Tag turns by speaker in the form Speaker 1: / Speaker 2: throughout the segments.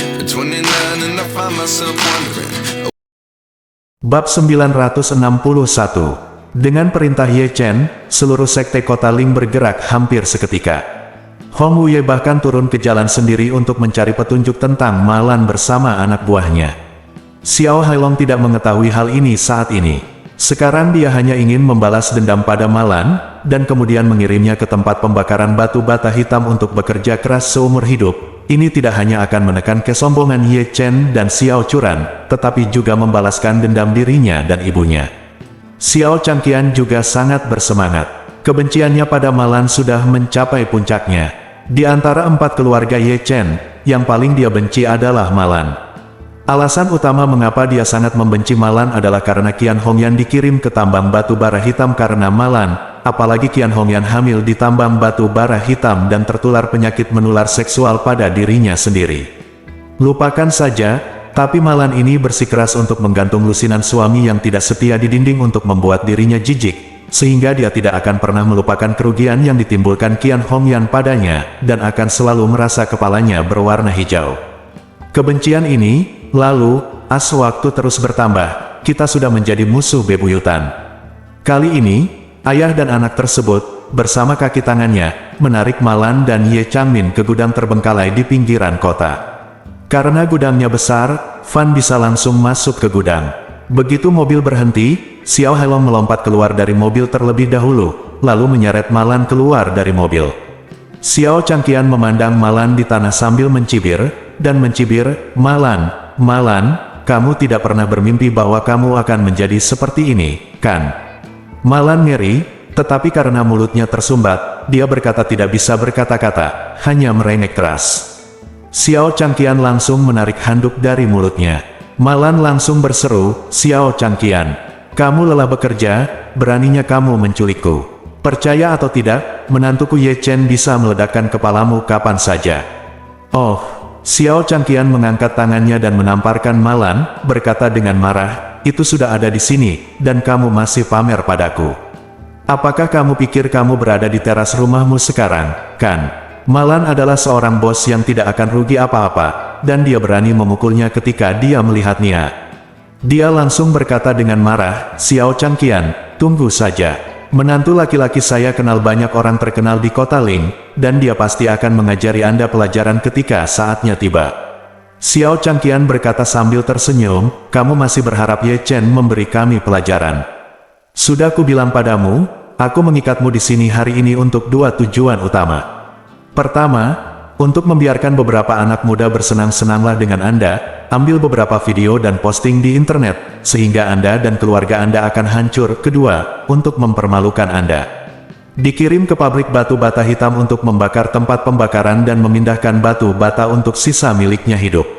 Speaker 1: At 29 and I find myself wondering.
Speaker 2: Bab 961. Dengan perintah Ye Chen, seluruh sekte kota Ling bergerak hampir seketika. Hong Wuye bahkan turun ke jalan sendiri untuk mencari petunjuk tentang Ma Lan bersama anak buahnya. Xiao Hailong tidak mengetahui hal ini saat ini. Sekarang dia hanya ingin membalas dendam pada Ma Lan, dan kemudian mengirimnya ke tempat pembakaran batu bata hitam untuk bekerja keras seumur hidup. Ini tidak hanya akan menekan kesombongan Ye Chen dan Xiao Churan, tetapi juga membalaskan dendam dirinya dan ibunya. Xiao Changqian juga sangat bersemangat. Kebenciannya pada Ma Lan sudah mencapai puncaknya. Di antara 4 keluarga Ye Chen, yang paling dia benci adalah Ma Lan. Alasan utama mengapa dia sangat membenci Ma Lan adalah karena Qian Hongyan dikirim ke tambang batu bara hitam karena Ma Lan, apalagi Qian Hongyan hamil di tambang batu bara hitam dan tertular penyakit menular seksual pada dirinya sendiri. Lupakan saja, tapi Ma Lan ini bersikeras untuk menggantung lusinan suami yang tidak setia di dinding untuk membuat dirinya jijik, sehingga dia tidak akan pernah melupakan kerugian yang ditimbulkan Qian Hongyan padanya, dan akan selalu merasa kepalanya berwarna hijau. Kebencian ini, lalu, waktu terus bertambah, kita sudah menjadi musuh bebuyutan. Kali ini, ayah dan anak tersebut, bersama kaki tangannya, menarik Ma Lan dan Ye Changmin ke gudang terbengkalai di pinggiran kota. Karena gudangnya besar, Fan bisa langsung masuk ke gudang. Begitu mobil berhenti, Xiao Hailong melompat keluar dari mobil terlebih dahulu, lalu menyeret Ma Lan keluar dari mobil. Xiao Changqian memandang Ma Lan di tanah sambil mencibir, "Ma Lan, kamu tidak pernah bermimpi bahwa kamu akan menjadi seperti ini, kan?" Ma Lan ngeri, tetapi karena mulutnya tersumbat, dia berkata tidak bisa berkata-kata, hanya merengek keras. Xiao Changqian langsung menarik handuk dari mulutnya. Ma Lan langsung berseru, "Xiao Changqian, kamu lelah bekerja, beraninya kamu menculikku. Percaya atau tidak, menantuku Ye Chen bisa meledakkan kepalamu kapan saja." "Oh." Xiao Changqian mengangkat tangannya dan menamparkan Ma Lan, berkata dengan marah, "Itu sudah ada di sini, dan kamu masih pamer padaku. Apakah kamu pikir kamu berada di teras rumahmu sekarang, kan?" Ma Lan adalah seorang bos yang tidak akan rugi apa-apa, dan dia berani memukulnya ketika dia melihat Nia. Dia langsung berkata dengan marah, "Xiao Changqian, tunggu saja. Menantu laki-laki saya kenal banyak orang terkenal di kota Ling, dan dia pasti akan mengajari Anda pelajaran ketika saatnya tiba." Xiao Changqian berkata sambil tersenyum, "Kamu masih berharap Ye Chen memberi kami pelajaran? Sudah kubilang padamu, aku mengikatmu di sini hari ini untuk 2 tujuan utama. Pertama, untuk membiarkan beberapa anak muda bersenang-senanglah dengan Anda, ambil beberapa video dan posting di internet, sehingga Anda dan keluarga Anda akan hancur. Kedua, untuk mempermalukan Anda. Dikirim ke pabrik batu bata hitam untuk membakar tempat pembakaran dan memindahkan batu bata untuk sisa miliknya hidup.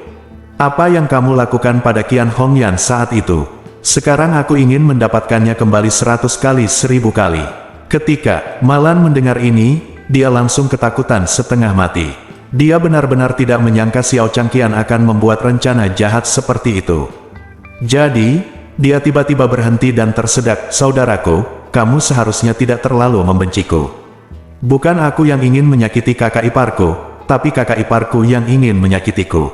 Speaker 2: Apa yang kamu lakukan pada Qian Hongyan saat itu? Sekarang aku ingin mendapatkannya kembali 100 kali 1000 kali. Ketika Ma Lan mendengar ini, dia langsung ketakutan setengah mati. Dia benar-benar tidak menyangka Xiao Changqian akan membuat rencana jahat seperti itu. Jadi, dia tiba-tiba berhenti dan tersedak, "Saudaraku, kamu seharusnya tidak terlalu membenciku. Bukan aku yang ingin menyakiti kakak iparku, tapi kakak iparku yang ingin menyakitiku.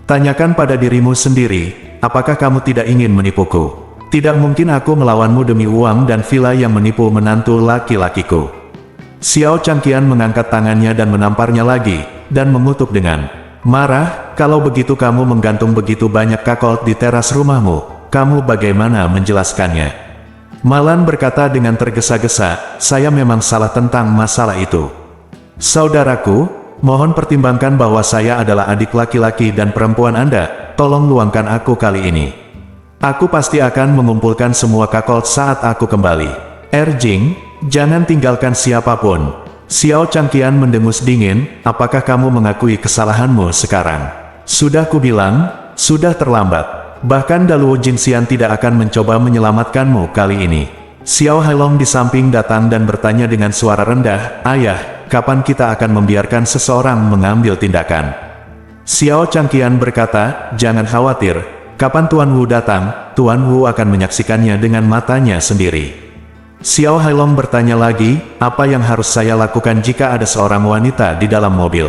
Speaker 2: Tanyakan pada dirimu sendiri, apakah kamu tidak ingin menipuku? Tidak mungkin aku melawanmu demi uang dan villa yang menipu menantu laki-lakiku." Xiao Changqian mengangkat tangannya dan menamparnya lagi, dan mengutuk dengan marah, "Kalau begitu kamu menggantung begitu banyak kakol di teras rumahmu, kamu bagaimana menjelaskannya?" Ma Lan berkata dengan tergesa-gesa, "Saya memang salah tentang masalah itu. Saudaraku, mohon pertimbangkan bahwa saya adalah adik laki-laki dan perempuan Anda, tolong luangkan aku kali ini. Aku pasti akan mengumpulkan semua kakol saat aku kembali. Erjing, jangan tinggalkan siapapun." Xiao Changqian mendengus dingin, "Apakah kamu mengakui kesalahanmu sekarang? Sudah kubilang, sudah terlambat. Bahkan Daluo Jinxian tidak akan mencoba menyelamatkanmu kali ini." Xiao Hailong di samping datang dan bertanya dengan suara rendah, "Ayah, kapan kita akan membiarkan seseorang mengambil tindakan?" Xiao Changqian berkata, "Jangan khawatir, kapan Tuan Wu datang, Tuan Wu akan menyaksikannya dengan matanya sendiri." Xiao Hailong bertanya lagi, "Apa yang harus saya lakukan jika ada seorang wanita di dalam mobil?"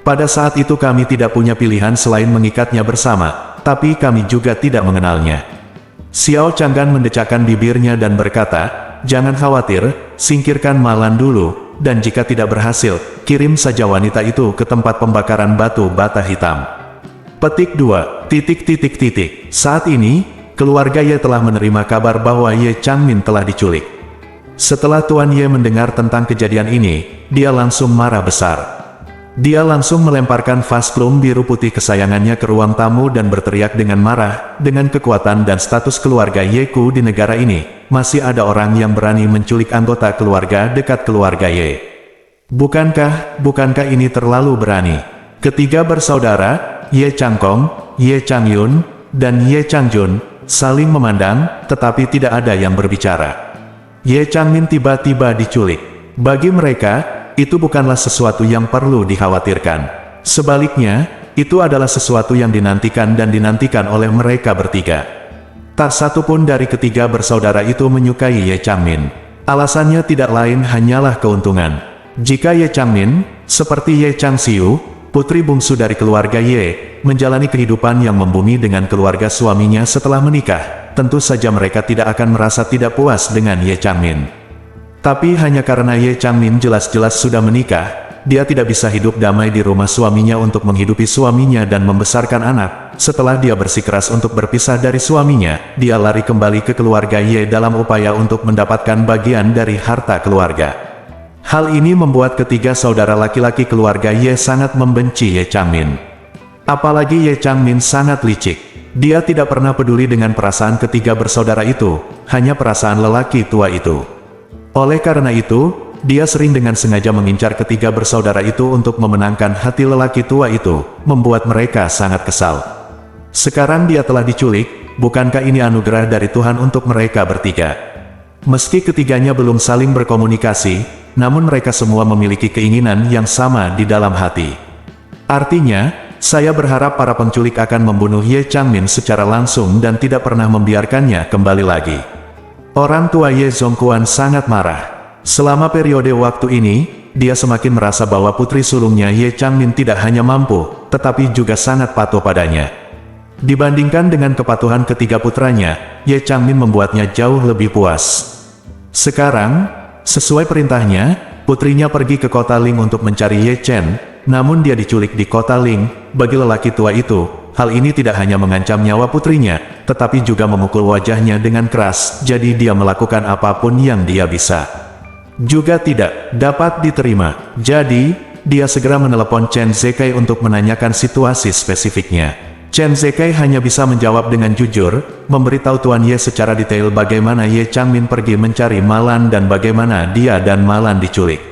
Speaker 2: Pada saat itu kami tidak punya pilihan selain mengikatnya bersama, tapi kami juga tidak mengenalnya. Xiao Changgan mendecakkan bibirnya dan berkata, "Jangan khawatir, singkirkan Malan dulu, dan jika tidak berhasil, kirim saja wanita itu ke tempat pembakaran batu bata hitam." Petik 2. Saat ini, keluarga Ye telah menerima kabar bahwa Ye Changmin telah diculik. Setelah Tuan Ye mendengar tentang kejadian ini, dia langsung marah besar. Dia langsung melemparkan vas plum biru putih kesayangannya ke ruang tamu dan berteriak dengan marah, "Dengan kekuatan dan status keluarga Yeku di negara ini, masih ada orang yang berani menculik anggota keluarga dekat keluarga Ye. Bukankah ini terlalu berani?" Ketiga bersaudara, Ye Changkong, Ye Changyun, dan Ye Changjun, saling memandang, tetapi tidak ada yang berbicara. Ye Changmin tiba-tiba diculik. Bagi mereka, itu bukanlah sesuatu yang perlu dikhawatirkan. Sebaliknya, itu adalah sesuatu yang dinantikan dan dinantikan oleh mereka bertiga. Tak satu pun dari ketiga bersaudara itu menyukai Ye Changmin. Alasannya tidak lain hanyalah keuntungan. Jika Ye Changmin, seperti Ye Changxiu, putri bungsu dari keluarga Ye, menjalani kehidupan yang membumi dengan keluarga suaminya setelah menikah, tentu saja mereka tidak akan merasa tidak puas dengan Ye Changmin. Tapi hanya karena Ye Changmin jelas-jelas sudah menikah, dia tidak bisa hidup damai di rumah suaminya untuk menghidupi suaminya dan membesarkan anak. Setelah dia bersikeras untuk berpisah dari suaminya, dia lari kembali ke keluarga Ye dalam upaya untuk mendapatkan bagian dari harta keluarga. Hal ini membuat ketiga saudara laki-laki keluarga Ye sangat membenci Ye Changmin. Apalagi Ye Changmin sangat licik. Dia tidak pernah peduli dengan perasaan ketiga bersaudara itu, hanya perasaan lelaki tua itu. Oleh karena itu, dia sering dengan sengaja mengincar ketiga bersaudara itu untuk memenangkan hati lelaki tua itu, membuat mereka sangat kesal. Sekarang dia telah diculik, bukankah ini anugerah dari Tuhan untuk mereka bertiga? Meski ketiganya belum saling berkomunikasi, namun mereka semua memiliki keinginan yang sama di dalam hati. Artinya, saya berharap para penculik akan membunuh Ye Changmin secara langsung dan tidak pernah membiarkannya kembali lagi. Orang tua Ye Zongquan sangat marah. Selama periode waktu ini, dia semakin merasa bahwa putri sulungnya Ye Changmin tidak hanya mampu, tetapi juga sangat patuh padanya. Dibandingkan dengan kepatuhan ketiga putranya, Ye Changmin membuatnya jauh lebih puas. Sekarang, sesuai perintahnya, putrinya pergi ke kota Ling untuk mencari Ye Chen, namun dia diculik di kota Ling. Bagi lelaki tua itu, hal ini tidak hanya mengancam nyawa putrinya, tetapi juga memukul wajahnya dengan keras, jadi dia melakukan apapun yang dia bisa. Juga tidak dapat diterima. Jadi, dia segera menelepon Chen Zekai untuk menanyakan situasi spesifiknya. Chen Zekai hanya bisa menjawab dengan jujur, memberitahu Tuan Ye secara detail bagaimana Ye Changmin pergi mencari Malan dan bagaimana dia dan Malan diculik.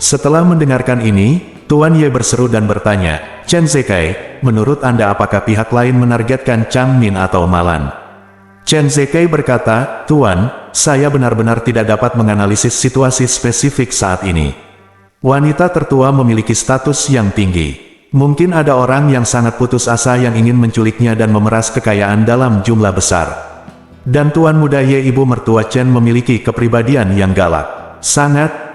Speaker 2: Setelah mendengarkan ini, Tuan Ye berseru dan bertanya, "Chen Zekai, menurut Anda apakah pihak lain menargetkan Changmin atau Malan?" Chen Zekai berkata, "Tuan, saya benar-benar tidak dapat menganalisis situasi spesifik saat ini. Wanita tertua memiliki status yang tinggi. Mungkin ada orang yang sangat putus asa yang ingin menculiknya dan memeras kekayaan dalam jumlah besar. Dan Tuan muda Ye ibu mertua Chen memiliki kepribadian yang galak.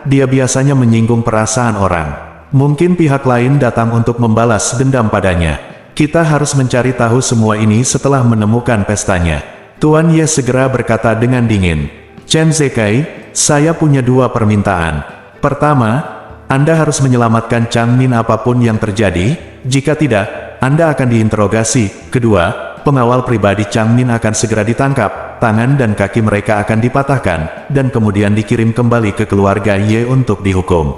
Speaker 2: Dia biasanya menyinggung perasaan orang. Mungkin pihak lain datang untuk membalas dendam padanya. Kita harus mencari tahu semua ini setelah menemukan pestanya." Tuan Ye segera berkata dengan dingin, "Chen Zekai, saya punya dua permintaan. Pertama, Anda harus menyelamatkan Changmin apapun yang terjadi, jika tidak, Anda akan diinterogasi. Kedua, pengawal pribadi Changmin akan segera ditangkap, tangan dan kaki mereka akan dipatahkan, dan kemudian dikirim kembali ke keluarga Ye untuk dihukum."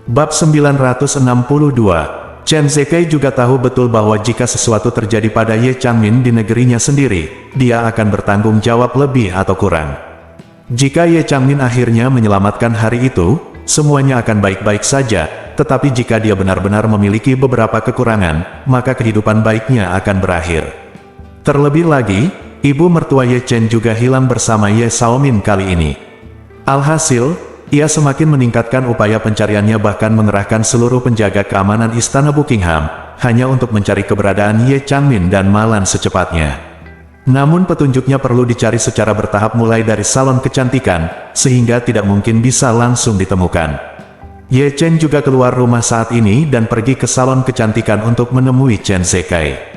Speaker 2: Bab 962. Chen Zekai juga tahu betul bahwa jika sesuatu terjadi pada Ye Changmin di negerinya sendiri, dia akan bertanggung jawab lebih atau kurang. Jika Ye Changmin akhirnya menyelamatkan hari itu, semuanya akan baik-baik saja, tetapi jika dia benar-benar memiliki beberapa kekurangan, maka kehidupan baiknya akan berakhir. Terlebih lagi, ibu mertua Ye Chen juga hilang bersama Ye Xiaomin kali ini. Alhasil, ia semakin meningkatkan upaya pencariannya bahkan mengerahkan seluruh penjaga keamanan istana Buckingham, hanya untuk mencari keberadaan Ye Changmin dan Malan secepatnya. Namun petunjuknya perlu dicari secara bertahap mulai dari salon kecantikan, sehingga tidak mungkin bisa langsung ditemukan. Ye Chen juga keluar rumah saat ini dan pergi ke salon kecantikan untuk menemui Chen Zekai.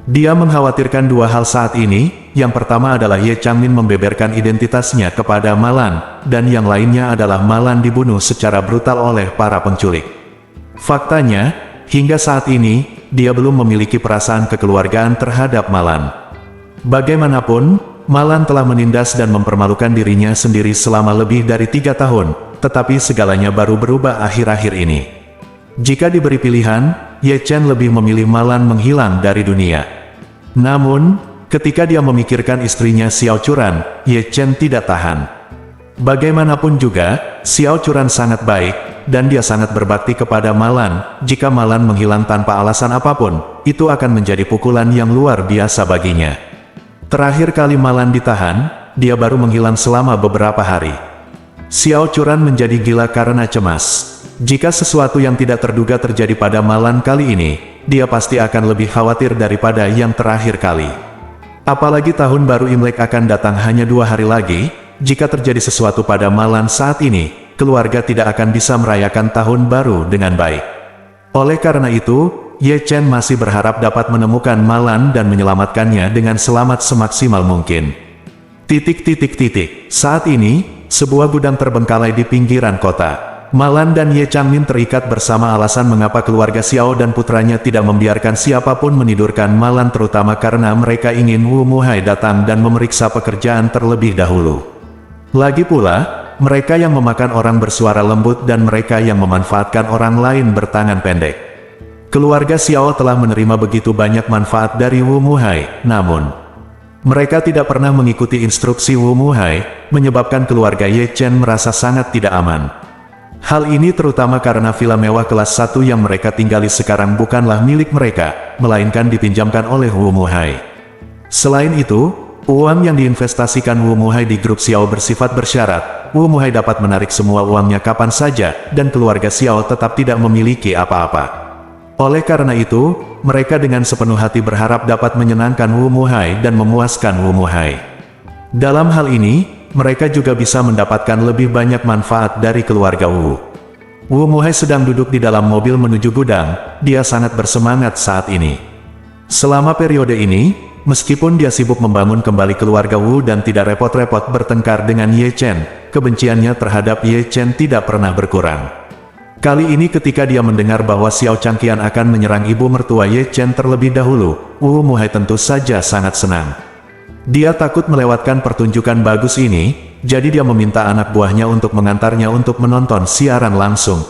Speaker 2: Dia mengkhawatirkan dua hal saat ini, yang pertama adalah Ye Changmin membeberkan identitasnya kepada Malan, dan yang lainnya adalah Malan dibunuh secara brutal oleh para penculik. Faktanya, hingga saat ini, dia belum memiliki perasaan kekeluargaan terhadap Malan. Bagaimanapun, Malan telah menindas dan mempermalukan dirinya sendiri selama lebih dari 3 tahun, tetapi segalanya baru berubah akhir-akhir ini. Jika diberi pilihan, Ye Chen lebih memilih Malan menghilang dari dunia. Namun, ketika dia memikirkan istrinya Xiao Churan, Ye Chen tidak tahan. Bagaimanapun juga, Xiao Churan sangat baik, dan dia sangat berbakti kepada Malan. Jika Malan menghilang tanpa alasan apapun, itu akan menjadi pukulan yang luar biasa baginya. Terakhir kali Malan ditahan, dia baru menghilang selama beberapa hari. Xiao Churan menjadi gila karena cemas. Jika sesuatu yang tidak terduga terjadi pada Malan kali ini, dia pasti akan lebih khawatir daripada yang terakhir kali. Apalagi tahun baru Imlek akan datang hanya 2 hari lagi, jika terjadi sesuatu pada Malan saat ini, keluarga tidak akan bisa merayakan tahun baru dengan baik. Oleh karena itu, Ye Chen masih berharap dapat menemukan Malan dan menyelamatkannya dengan selamat semaksimal mungkin. Saat ini, sebuah gudang terbengkalai di pinggiran kota. Malan dan Ye Changmin terikat bersama alasan mengapa keluarga Xiao dan putranya tidak membiarkan siapapun menidurkan Malan, terutama karena mereka ingin Wu Muhai datang dan memeriksa pekerjaan terlebih dahulu. Lagi pula, mereka yang memakan orang bersuara lembut dan mereka yang memanfaatkan orang lain bertangan pendek. Keluarga Xiao telah menerima begitu banyak manfaat dari Wu Muhai, namun mereka tidak pernah mengikuti instruksi Wu Muhai, menyebabkan keluarga Ye Chen merasa sangat tidak aman. Hal ini terutama karena villa mewah kelas 1 yang mereka tinggali sekarang bukanlah milik mereka, melainkan dipinjamkan oleh Wu Muhai. Selain itu, uang yang diinvestasikan Wu Muhai di grup Xiao bersifat bersyarat. Wu Muhai dapat menarik semua uangnya kapan saja, dan keluarga Xiao tetap tidak memiliki apa-apa. Oleh karena itu, mereka dengan sepenuh hati berharap dapat menyenangkan Wu Muhai dan memuaskan Wu Muhai. Dalam hal ini, mereka juga bisa mendapatkan lebih banyak manfaat dari keluarga Wu. Wu Muhai sedang duduk di dalam mobil menuju gudang, dia sangat bersemangat saat ini. Selama periode ini, meskipun dia sibuk membangun kembali keluarga Wu dan tidak repot-repot bertengkar dengan Ye Chen, kebenciannya terhadap Ye Chen tidak pernah berkurang. Kali ini ketika dia mendengar bahwa Xiao Changqian akan menyerang ibu mertua Ye Chen terlebih dahulu, Wu Muhai tentu saja sangat senang. Dia takut melewatkan pertunjukan bagus ini, jadi dia meminta anak buahnya untuk mengantarnya untuk menonton siaran langsung.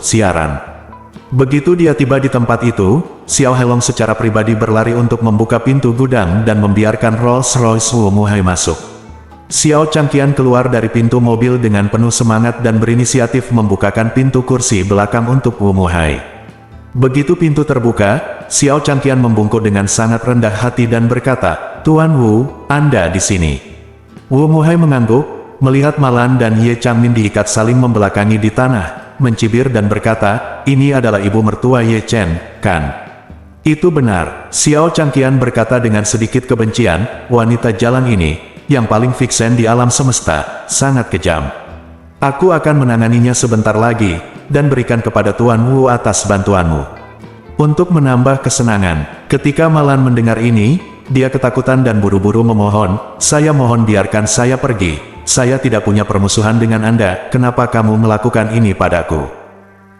Speaker 2: Begitu dia tiba di tempat itu, Xiao Helong secara pribadi berlari untuk membuka pintu gudang dan membiarkan Rolls-Royce Wu Muhai masuk. Xiao Changqian keluar dari pintu mobil dengan penuh semangat dan berinisiatif membukakan pintu kursi belakang untuk Wu Muhai. Begitu pintu terbuka, Xiao Changqian membungkuk dengan sangat rendah hati dan berkata, "Tuan Wu, Anda di sini." Wu Muhai mengangguk, melihat Malan dan Ye Changmin diikat saling membelakangi di tanah, mencibir dan berkata, "Ini adalah ibu mertua Ye Chen, kan?" "Itu benar," Xiao Changqian berkata dengan sedikit kebencian, "wanita jalan ini, yang paling fiksen di alam semesta, sangat kejam. Aku akan menanganinya sebentar lagi, dan berikan kepada Tuan Wu atas bantuanmu." Untuk menambah kesenangan, ketika Malan mendengar ini, dia ketakutan dan buru-buru memohon, "Saya mohon biarkan saya pergi. Saya tidak punya permusuhan dengan Anda, kenapa kamu melakukan ini padaku?"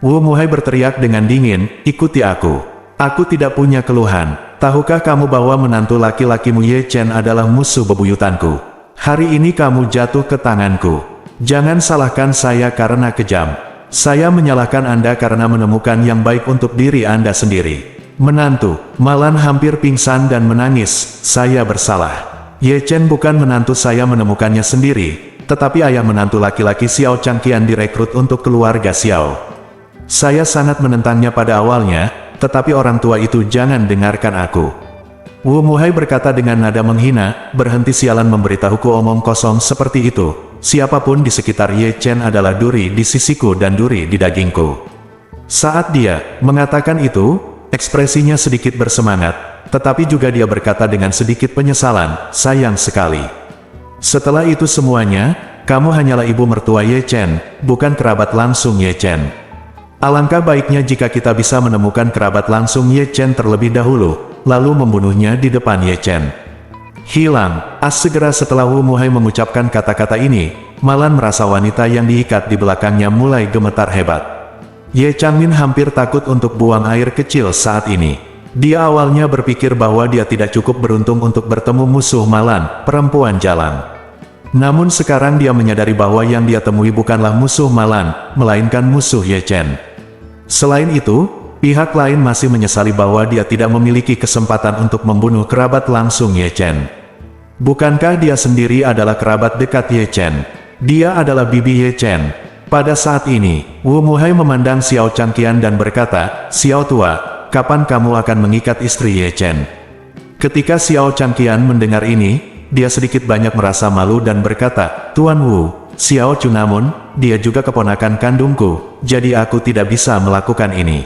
Speaker 2: Wu Muhai berteriak dengan dingin, "Ikuti aku. Aku tidak punya keluhan. Tahukah kamu bahwa menantu laki-lakimu Ye Chen adalah musuh bebuyutanku? Hari ini kamu jatuh ke tanganku. Jangan salahkan saya karena kejam. Saya menyalahkan Anda karena menemukan yang baik untuk diri Anda sendiri." Menantu, Malan hampir pingsan dan menangis, "Saya bersalah. Ye Chen bukan menantu saya menemukannya sendiri, tetapi ayah menantu laki-laki Xiao Changqian direkrut untuk keluarga Xiao. Saya sangat menentangnya pada awalnya, tetapi orang tua itu jangan dengarkan aku." Wu Muhai berkata dengan nada menghina, "Berhenti sialan memberitahuku omong kosong seperti itu. Siapapun di sekitar Ye Chen adalah duri di sisiku dan duri di dagingku." Saat dia mengatakan itu, ekspresinya sedikit bersemangat, tetapi juga dia berkata dengan sedikit penyesalan, "Sayang sekali. Setelah itu semuanya, kamu hanyalah ibu mertua Ye Chen, bukan kerabat langsung Ye Chen. Alangkah baiknya jika kita bisa menemukan kerabat langsung Ye Chen terlebih dahulu, lalu membunuhnya di depan Ye Chen. Hilang. Segera setelah Wu Muhai mengucapkan kata-kata ini, Malan merasa wanita yang diikat di belakangnya mulai gemetar hebat. Ye Changmin hampir takut untuk buang air kecil saat ini. Dia awalnya berpikir bahwa dia tidak cukup beruntung untuk bertemu musuh Malan, perempuan jalan. Namun sekarang dia menyadari bahwa yang dia temui bukanlah musuh Malan, melainkan musuh Ye Chen. Selain itu, pihak lain masih menyesali bahwa dia tidak memiliki kesempatan untuk membunuh kerabat langsung Ye Chen. Bukankah dia sendiri adalah kerabat dekat Ye Chen? Dia adalah bibi Ye Chen. Pada saat ini, Wu Muhai memandang Xiao Changqian dan berkata, "Xiao tua, kapan kamu akan mengikat istri Ye Chen?" Ketika Xiao Changqian mendengar ini, dia sedikit banyak merasa malu dan berkata, "Tuan Wu, Xiao Chu namun, dia juga keponakan kandungku, jadi aku tidak bisa melakukan ini."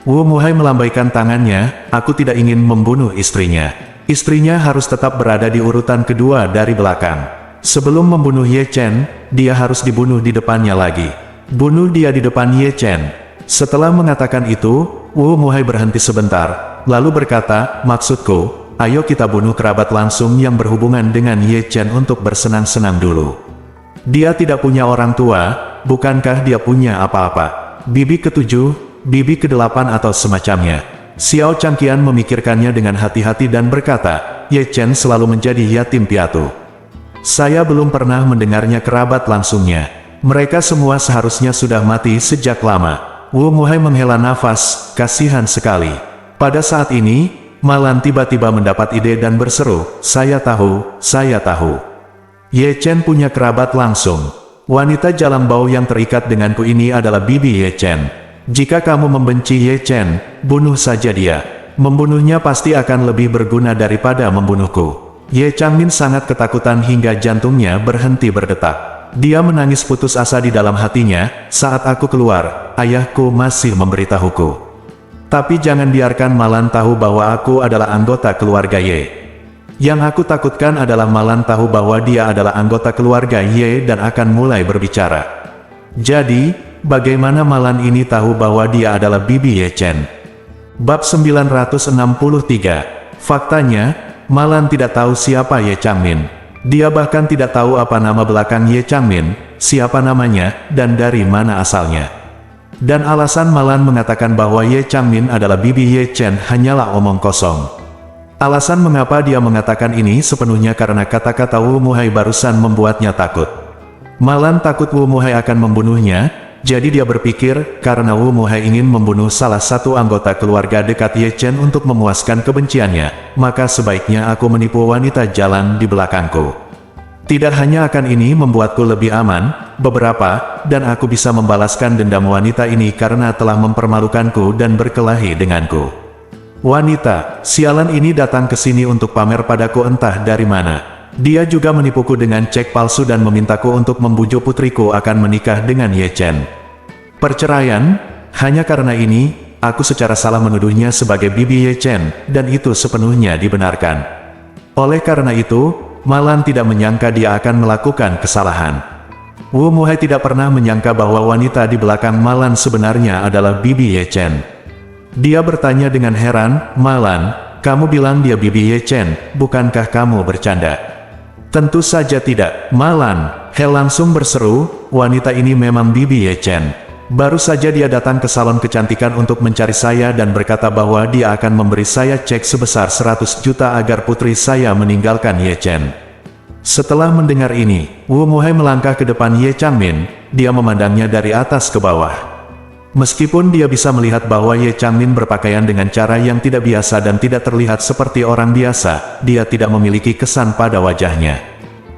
Speaker 2: Wu Muhai melambaikan tangannya, "Aku tidak ingin membunuh istrinya. Istrinya harus tetap berada di urutan kedua dari belakang. Sebelum membunuh Ye Chen, dia harus dibunuh di depannya lagi. Bunuh dia di depan Ye Chen." Setelah mengatakan itu, Wu Muhai berhenti sebentar, lalu berkata, "Maksudku, ayo kita bunuh kerabat langsung yang berhubungan dengan Ye Chen untuk bersenang-senang dulu. Dia tidak punya orang tua, bukankah dia punya apa-apa? Bibi ke-7, bibi ke-8 atau semacamnya." Xiao Changqian memikirkannya dengan hati-hati dan berkata, "Ye Chen selalu menjadi yatim piatu. Saya belum pernah mendengarnya kerabat langsungnya. Mereka semua seharusnya sudah mati sejak lama." Wu Muhai menghela nafas, kasihan sekali. Pada saat ini, Malan tiba-tiba mendapat ide dan berseru, saya tahu. Ye Chen punya kerabat langsung. Wanita jalang bau yang terikat denganku ini adalah bibi Ye Chen. Jika kamu membenci Ye Chen, bunuh saja dia. Membunuhnya pasti akan lebih berguna daripada membunuhku. Ye Changmin sangat ketakutan hingga jantungnya berhenti berdetak. Dia menangis putus asa di dalam hatinya, saat aku keluar, ayahku masih memberitahuku. Tapi jangan biarkan Malan tahu bahwa aku adalah anggota keluarga Ye. Yang aku takutkan adalah Malan tahu bahwa dia adalah anggota keluarga Ye dan akan mulai berbicara. Jadi, bagaimana Malan ini tahu bahwa dia adalah bibi Ye Chen? Bab 963. Faktanya, Malan tidak tahu siapa Ye Changmin. Dia bahkan tidak tahu apa nama belakang Ye Changmin, siapa namanya, dan dari mana asalnya. Dan alasan Malan mengatakan bahwa Ye Changmin adalah bibi Ye Chen hanyalah omong kosong. Alasan mengapa dia mengatakan ini sepenuhnya karena kata-kata Wu Muhai barusan membuatnya takut. Malan takut Wu Muhai akan membunuhnya, jadi dia berpikir, karena Wu Muhai ingin membunuh salah satu anggota keluarga dekat Ye Chen untuk memuaskan kebenciannya, maka sebaiknya aku menipu wanita jalan di belakangku. Tidak hanya akan ini membuatku lebih aman, dan aku bisa membalaskan dendam wanita ini karena telah mempermalukanku dan berkelahi denganku. Wanita, sialan ini datang ke sini untuk pamer padaku entah dari mana. Dia juga menipuku dengan cek palsu dan memintaku untuk membujuk putriku akan menikah dengan Ye Chen. Perceraian, hanya karena ini, aku secara salah menuduhnya sebagai bibi Ye Chen, dan itu sepenuhnya dibenarkan. Oleh karena itu, Malan tidak menyangka dia akan melakukan kesalahan. Wu Muhai tidak pernah menyangka bahwa wanita di belakang Malan sebenarnya adalah bibi Ye Chen. Dia bertanya dengan heran, "Malan, kamu bilang dia bibi Ye Chen, bukankah kamu bercanda?" "Tentu saja tidak, Malan." He langsung berseru, "Wanita ini memang bibi Ye Chen. Baru saja dia datang ke salon kecantikan untuk mencari saya dan berkata bahwa dia akan memberi saya cek sebesar 100 juta agar putri saya meninggalkan Ye Chen." Setelah mendengar ini, Wu Muhai melangkah ke depan Ye Changmin, dia memandangnya dari atas ke bawah. Meskipun dia bisa melihat bahwa Ye Changmin berpakaian dengan cara yang tidak biasa dan tidak terlihat seperti orang biasa, dia tidak memiliki kesan pada wajahnya.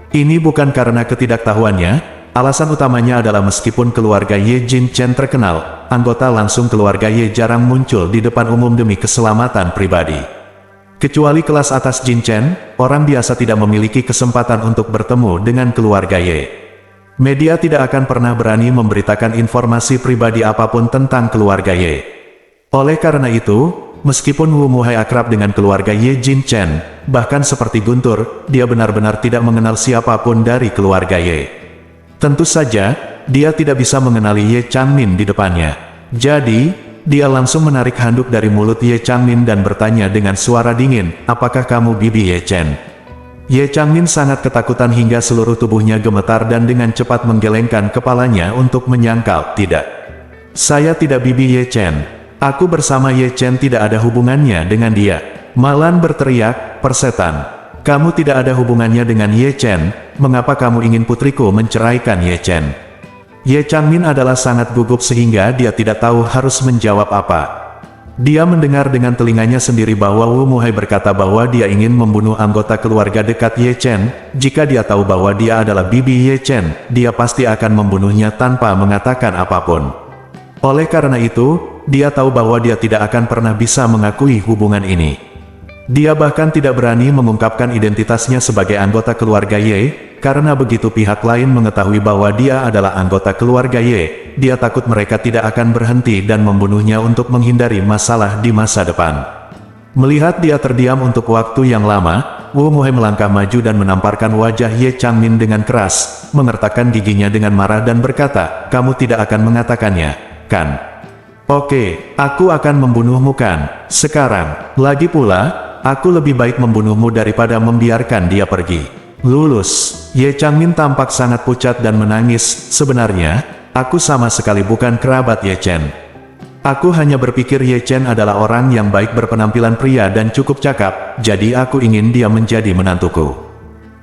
Speaker 2: Ini bukan karena ketidaktahuannya, alasan utamanya adalah meskipun keluarga Ye Jin Chen terkenal, anggota langsung keluarga Ye jarang muncul di depan umum demi keselamatan pribadi. Kecuali kelas atas Jin Chen, orang biasa tidak memiliki kesempatan untuk bertemu dengan keluarga Ye. Media tidak akan pernah berani memberitakan informasi pribadi apapun tentang keluarga Ye. Oleh karena itu, meskipun Wu Muhai akrab dengan keluarga Ye Jin Chen, bahkan seperti Guntur, dia benar-benar tidak mengenal siapapun dari keluarga Ye. Tentu saja, dia tidak bisa mengenali Ye Changmin di depannya. Jadi, dia langsung menarik handuk dari mulut Ye Changmin dan bertanya dengan suara dingin, apakah kamu bibi Ye Chen? Ye Changmin sangat ketakutan hingga seluruh tubuhnya gemetar dan dengan cepat menggelengkan kepalanya untuk menyangkal, tidak. Saya tidak bibi Ye Chen. Aku bersama Ye Chen tidak ada hubungannya dengan dia. Malan berteriak, persetan. Kamu tidak ada hubungannya dengan Ye Chen, mengapa kamu ingin putriku menceraikan Ye Chen? Ye Changmin adalah sangat gugup sehingga dia tidak tahu harus menjawab apa. Dia mendengar dengan telinganya sendiri bahwa Wu Muhai berkata bahwa dia ingin membunuh anggota keluarga dekat Ye Chen. Jika dia tahu bahwa dia adalah bibi Ye Chen, dia pasti akan membunuhnya tanpa mengatakan apapun. Oleh karena itu, dia tahu bahwa dia tidak akan pernah bisa mengakui hubungan ini. Dia bahkan tidak berani mengungkapkan identitasnya sebagai anggota keluarga Ye, karena begitu pihak lain mengetahui bahwa dia adalah anggota keluarga Ye, dia takut mereka tidak akan berhenti dan membunuhnya untuk menghindari masalah di masa depan. Melihat dia terdiam untuk waktu yang lama, Wu Muhai melangkah maju dan menamparkan wajah Ye Changmin dengan keras, mengertakkan giginya dengan marah dan berkata, kamu tidak akan mengatakannya, kan? Oke, aku akan membunuhmu kan? Sekarang, lagi pula, aku lebih baik membunuhmu daripada membiarkan dia pergi. Lulus. Ye Changmin tampak sangat pucat dan menangis. Sebenarnya, aku sama sekali bukan kerabat Ye Chen. Aku hanya berpikir Ye Chen adalah orang yang baik berpenampilan pria dan cukup cakap, jadi aku ingin dia menjadi menantuku.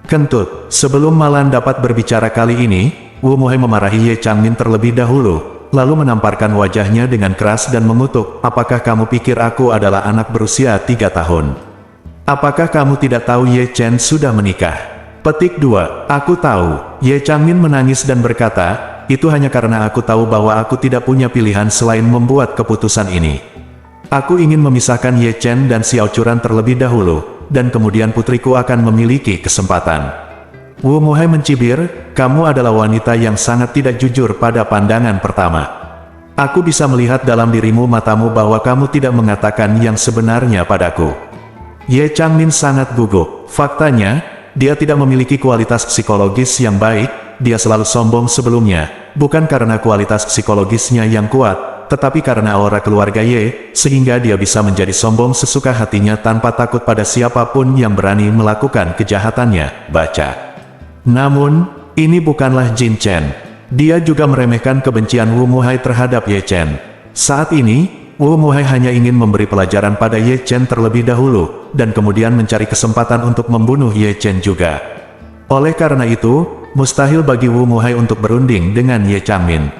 Speaker 2: Kentut. Sebelum Malan dapat berbicara kali ini, Wu Muhai memarahi Ye Changmin terlebih dahulu, lalu menamparkan wajahnya dengan keras dan mengutuk, apakah kamu pikir aku adalah anak berusia 3 tahun? Apakah kamu tidak tahu Ye Chen sudah menikah? Petik 2. Aku tahu. Ye Changmin menangis dan berkata, itu hanya karena aku tahu bahwa aku tidak punya pilihan selain membuat keputusan ini. Aku ingin memisahkan Ye Chen dan Xiao Churan terlebih dahulu, dan kemudian putriku akan memiliki kesempatan. Wu Muhai mencibir, kamu adalah wanita yang sangat tidak jujur pada pandangan pertama. Aku bisa melihat dalam dirimu matamu bahwa kamu tidak mengatakan yang sebenarnya padaku. Ye Changmin sangat gugup. Faktanya, dia tidak memiliki kualitas psikologis yang baik, dia selalu sombong sebelumnya, bukan karena kualitas psikologisnya yang kuat, tetapi karena aura keluarga Ye, sehingga dia bisa menjadi sombong sesuka hatinya tanpa takut pada siapapun yang berani melakukan kejahatannya, baca. Namun, ini bukanlah Jin Chen. Dia juga meremehkan kebencian Wu Muhai terhadap Ye Chen. Saat ini, Wu Muhai hanya ingin memberi pelajaran pada Ye Chen terlebih dahulu, dan kemudian mencari kesempatan untuk membunuh Ye Chen juga. Oleh karena itu, mustahil bagi Wu Muhai untuk berunding dengan Ye Changmin.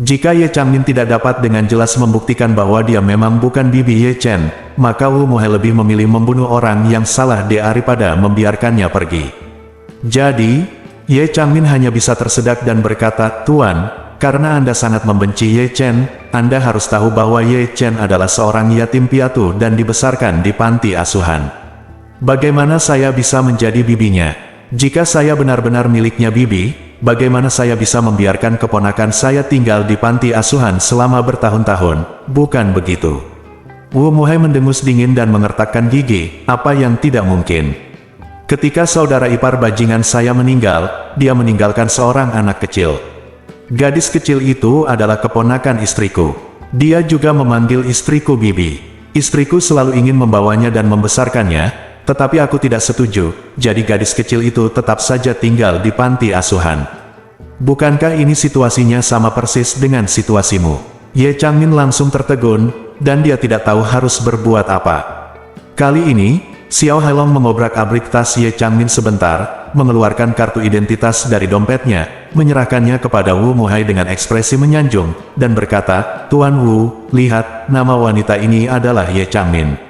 Speaker 2: Jika Ye Changmin tidak dapat dengan jelas membuktikan bahwa dia memang bukan bibi Ye Chen, maka Wu Muhai lebih memilih membunuh orang yang salah daripada membiarkannya pergi. Jadi, Ye Changmin hanya bisa tersedak dan berkata, Tuan, karena Anda sangat membenci Ye Chen, Anda harus tahu bahwa Ye Chen adalah seorang yatim piatu dan dibesarkan di panti asuhan. Bagaimana saya bisa menjadi bibinya? Jika saya benar-benar miliknya bibi, bagaimana saya bisa membiarkan keponakan saya tinggal di panti asuhan selama bertahun-tahun? Bukan begitu. Wu Muhai mendengus dingin dan mengertakkan gigi, apa yang tidak mungkin. Ketika saudara ipar bajingan saya meninggal, dia meninggalkan seorang anak kecil. Gadis kecil itu adalah keponakan istriku. Dia juga memanggil istriku bibi. Istriku selalu ingin membawanya dan membesarkannya, tetapi aku tidak setuju, jadi gadis kecil itu tetap saja tinggal di panti asuhan. Bukankah ini situasinya sama persis dengan situasimu? Ye Changmin langsung tertegun, dan dia tidak tahu harus berbuat apa. Kali ini, Xiao Hailong mengobrak-abrik tas Ye Changmin sebentar, mengeluarkan kartu identitas dari dompetnya, menyerahkannya kepada Wu Muhai dengan ekspresi menyanjung, dan berkata, Tuan Wu, lihat, nama wanita ini adalah Ye Changmin.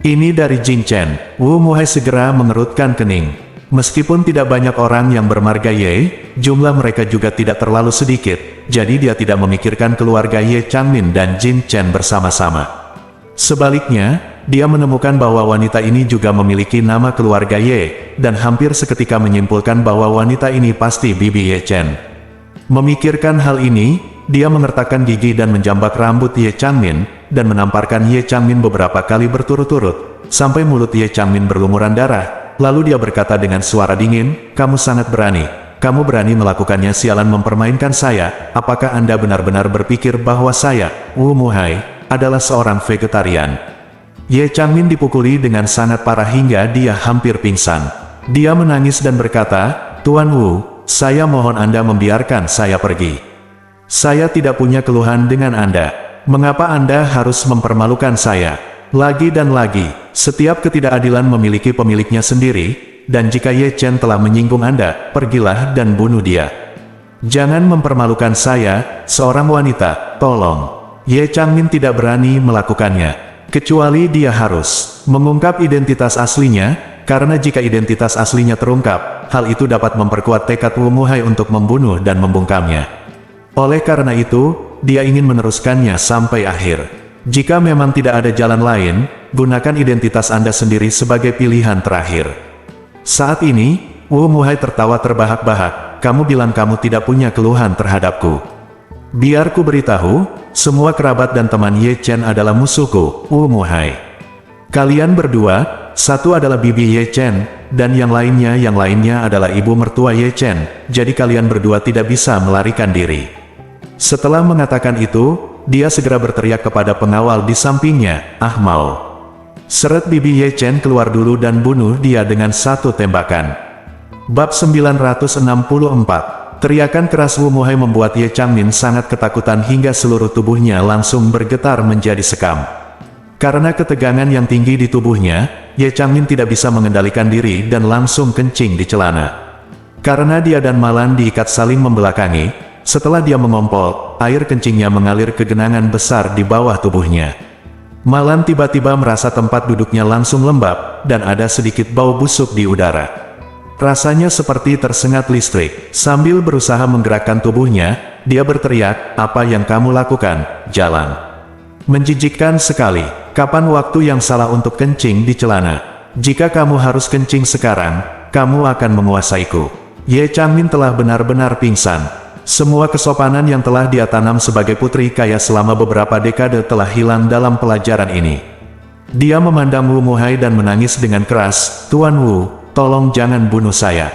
Speaker 2: Ini dari Jin Chen. Wu Muhai segera mengerutkan kening. Meskipun tidak banyak orang yang bermarga Ye, jumlah mereka juga tidak terlalu sedikit, jadi dia tidak memikirkan keluarga Ye Changmin dan Jin Chen bersama-sama. Sebaliknya, dia menemukan bahwa wanita ini juga memiliki nama keluarga Ye, dan hampir seketika menyimpulkan bahwa wanita ini pasti bibi Ye Chen. Memikirkan hal ini, dia mengertakkan gigi dan menjambak rambut Ye Changmin, dan menamparkan Ye Changmin beberapa kali berturut-turut, sampai mulut Ye Changmin berlumuran darah, lalu dia berkata dengan suara dingin, kamu sangat berani, kamu berani melakukannya sialan mempermainkan saya, apakah Anda benar-benar berpikir bahwa saya, Wu Muhai, adalah seorang vegetarian? Ye Changmin dipukuli dengan sangat parah hingga dia hampir pingsan. Dia menangis dan berkata, Tuan Wu, saya mohon Anda membiarkan saya pergi. Saya tidak punya keluhan dengan Anda. Mengapa Anda harus mempermalukan saya? Lagi dan lagi, setiap ketidakadilan memiliki pemiliknya sendiri, dan jika Ye Chen telah menyinggung Anda, pergilah dan bunuh dia. Jangan mempermalukan saya, seorang wanita, tolong. Ye Changmin tidak berani melakukannya, kecuali dia harus mengungkap identitas aslinya, karena jika identitas aslinya terungkap, hal itu dapat memperkuat tekad Wu Muhai untuk membunuh dan membungkamnya. Oleh karena itu, dia ingin meneruskannya sampai akhir. Jika memang tidak ada jalan lain, gunakan identitas Anda sendiri sebagai pilihan terakhir. Saat ini, Wu Muhai tertawa terbahak-bahak, kamu bilang kamu tidak punya keluhan terhadapku. Biar ku beritahu, semua kerabat dan teman Ye Chen adalah musuhku, Wu Muhai. Kalian berdua, satu adalah bibi Ye Chen, dan yang lainnya adalah ibu mertua Ye Chen, jadi kalian berdua tidak bisa melarikan diri. Setelah mengatakan itu, dia segera berteriak kepada pengawal di sampingnya, Ahmau. Seret bibi Ye Chen keluar dulu dan bunuh dia dengan satu tembakan. Bab 964. Teriakan keras Wu Muhai membuat Ye Changmin sangat ketakutan hingga seluruh tubuhnya langsung bergetar menjadi sekam. Karena ketegangan yang tinggi di tubuhnya, Ye Changmin tidak bisa mengendalikan diri dan langsung kencing di celana. Karena dia dan Malan diikat saling membelakangi, setelah dia mengompol, air kencingnya mengalir ke genangan besar di bawah tubuhnya. Malan tiba-tiba merasa tempat duduknya langsung lembab, dan ada sedikit bau busuk di udara. Rasanya seperti tersengat listrik. Sambil berusaha menggerakkan tubuhnya, dia berteriak, apa yang kamu lakukan? Jalan. Menjijikkan sekali. Kapan waktu yang salah untuk kencing di celana? Jika kamu harus kencing sekarang, kamu akan menguasaiku. Ye Changmin telah benar-benar pingsan. Semua kesopanan yang telah dia tanam sebagai putri kaya selama beberapa dekade telah hilang dalam pelajaran ini. Dia memandang Wu Muhai dan menangis dengan keras, Tuan Wu, tolong jangan bunuh saya.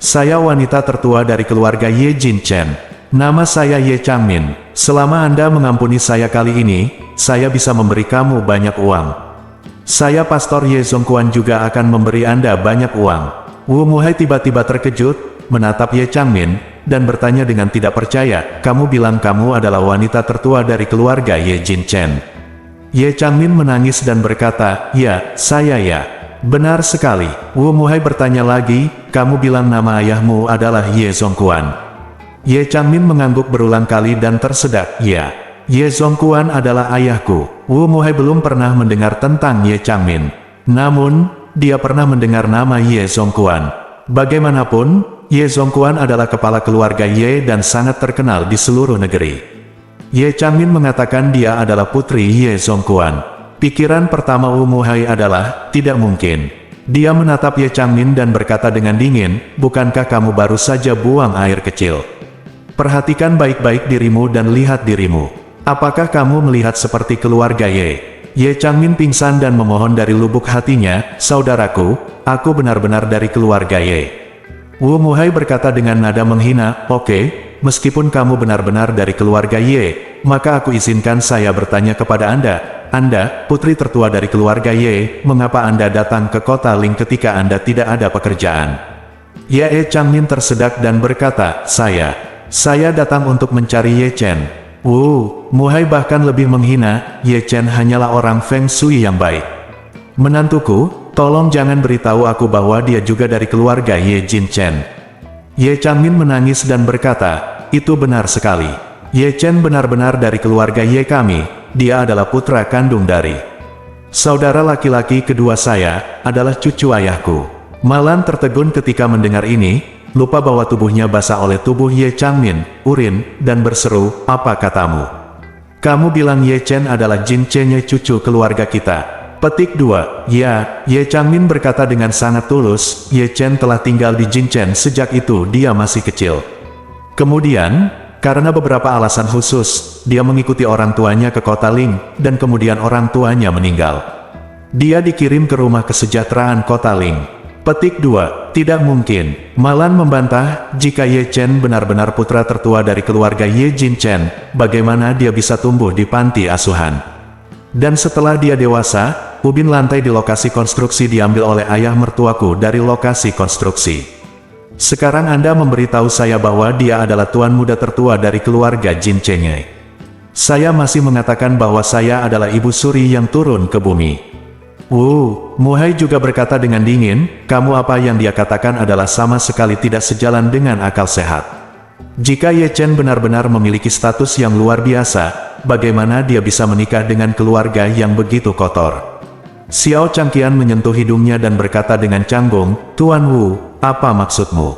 Speaker 2: Saya wanita tertua dari keluarga Ye Jin Chen. Nama saya Ye Changmin. Selama Anda mengampuni saya kali ini, saya bisa memberi kamu banyak uang. Saya Pastor Ye Zongquan juga akan memberi Anda banyak uang. Wu Muhai tiba-tiba terkejut, menatap Ye Changmin, dan bertanya dengan tidak percaya, kamu bilang kamu adalah wanita tertua dari keluarga Ye Jin Chen. Ye Changmin menangis dan berkata, ya, saya ya. Benar sekali. Wu Muhai bertanya lagi, kamu bilang nama ayahmu adalah Ye Zongquan. Ye Changmin mengangguk berulang kali dan tersedak, ya. Ye Zongquan adalah ayahku. Wu Muhai belum pernah mendengar tentang Ye Changmin. Namun, dia pernah mendengar nama Ye Zongquan. Bagaimanapun, Ye Zongquan adalah kepala keluarga Ye dan sangat terkenal di seluruh negeri. Ye Changmin mengatakan dia adalah putri Ye Zongquan. Pikiran pertama Wu Muhai adalah, tidak mungkin. Dia menatap Ye Changmin dan berkata dengan dingin, bukankah kamu baru saja buang air kecil? Perhatikan baik-baik dirimu dan lihat dirimu. Apakah kamu melihat seperti keluarga Ye? Ye Changmin pingsan dan memohon dari lubuk hatinya, saudaraku, aku benar-benar dari keluarga Ye. Wu Muhai berkata dengan nada menghina, oke, meskipun kamu benar-benar dari keluarga Ye, maka aku izinkan saya bertanya kepada Anda, putri tertua dari keluarga Ye, mengapa Anda datang ke kota Ling ketika Anda tidak ada pekerjaan? Ye Changmin tersedak dan berkata, saya datang untuk mencari Ye Chen. Wu Muhai bahkan lebih menghina, Ye Chen hanyalah orang Feng Shui yang baik. Menantuku, tolong jangan beritahu aku bahwa dia juga dari keluarga Ye Jin Chen. Ye Changmin menangis dan berkata, itu benar sekali. Ye Chen benar-benar dari keluarga Ye kami, dia adalah putra kandung dari saudara laki-laki kedua saya, adalah cucu ayahku. Malan tertegun ketika mendengar ini, lupa bahwa tubuhnya basah oleh tubuh Ye Changmin, urin, dan berseru, apa katamu? Kamu bilang Ye Chen adalah Jin Chen-nya cucu keluarga kita. Petik 2. Ya, Ye Changmin berkata dengan sangat tulus, Ye Chen telah tinggal di Jin Chen sejak itu dia masih kecil. Kemudian, karena beberapa alasan khusus, dia mengikuti orang tuanya ke kota Ling, dan kemudian orang tuanya meninggal. Dia dikirim ke rumah kesejahteraan kota Ling. Petik 2. tidak mungkin. Malan membantah, jika Ye Chen benar-benar putra tertua dari keluarga Ye Jin Chen, bagaimana dia bisa tumbuh di panti asuhan? Dan setelah dia dewasa, ubin lantai di lokasi konstruksi diambil oleh ayah mertuaku dari lokasi konstruksi. Sekarang Anda memberitahu saya bahwa dia adalah tuan muda tertua dari keluarga Jin Cheng'e. Saya masih mengatakan bahwa saya adalah ibu suri yang turun ke bumi. Mu Hai juga berkata dengan dingin, kamu apa yang dia katakan adalah sama sekali tidak sejalan dengan akal sehat. Jika Ye Chen benar-benar memiliki status yang luar biasa, bagaimana dia bisa menikah dengan keluarga yang begitu kotor? Xiao Changqian menyentuh hidungnya dan berkata dengan canggung, Tuan Wu, apa maksudmu?